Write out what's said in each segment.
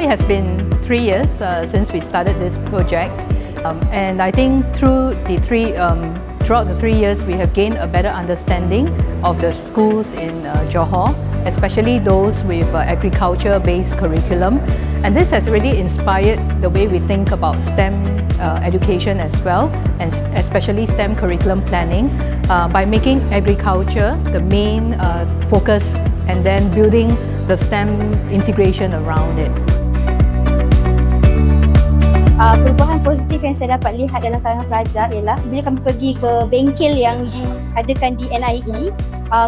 it has been 3 years since we started this project, and I think throughout the 3 years, we have gained a better understanding of the schools in Johor, especially those with agriculture-based curriculum. And this has really inspired the way we think about STEM education as well, and especially STEM curriculum planning, by making agriculture the main focus and then building the STEM integration around it. Perubahan positif yang saya dapat lihat dalam kalangan pelajar ialah bila kami pergi ke bengkel yang diadakan di NIE,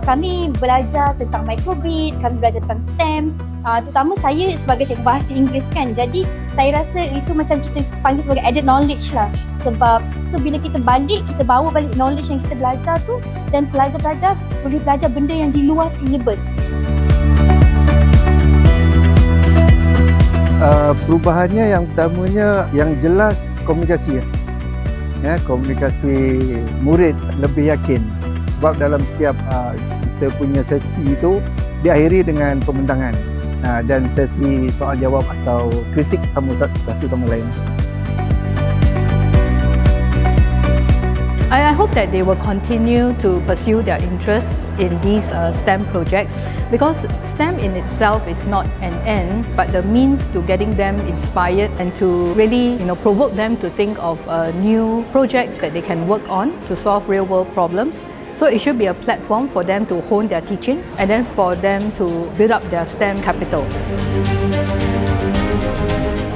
kami belajar tentang microgrid, kami belajar tentang STEM, terutama saya sebagai cikgu bahasa Inggeris kan, jadi saya rasa itu macam kita panggil sebagai added knowledge lah, sebab bila kita bawa balik knowledge yang kita belajar tu, dan pelajar-pelajar boleh belajar benda yang di luar silibus. Perubahannya yang pertamanya yang jelas komunikasi ya, komunikasi murid lebih yakin, sebab dalam setiap kita punya sesi itu diakhiri dengan pembentangan dan sesi soal jawab atau kritik satu sama lain. I hope that they will continue to pursue their interests in these STEM projects, because STEM in itself is not an end, but the means to getting them inspired and to really provoke them to think of new projects that they can work on to solve real-world problems. So it should be a platform for them to hone their teaching and then for them to build up their STEM capital.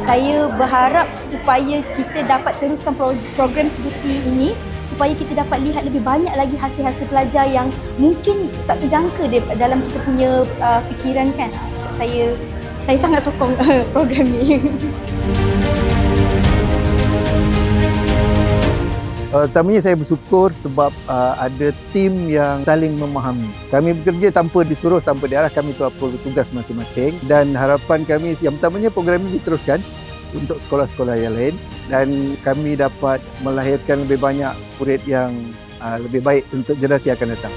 Saya berharap supaya kita dapat teruskan program seperti ini, supaya kita dapat lihat lebih banyak lagi hasil-hasil pelajar yang mungkin tak terjangka dalam kita punya fikiran kan. Saya sangat sokong program ni. Pertamanya saya bersyukur sebab ada tim yang saling memahami. Kami bekerja tanpa disuruh, tanpa diarah, kami tahu apa tugas masing-masing, dan harapan kami yang pertamanya program ini diteruskan untuk sekolah-sekolah yang lain, dan kami dapat melahirkan lebih banyak murid yang lebih baik untuk generasi yang akan datang.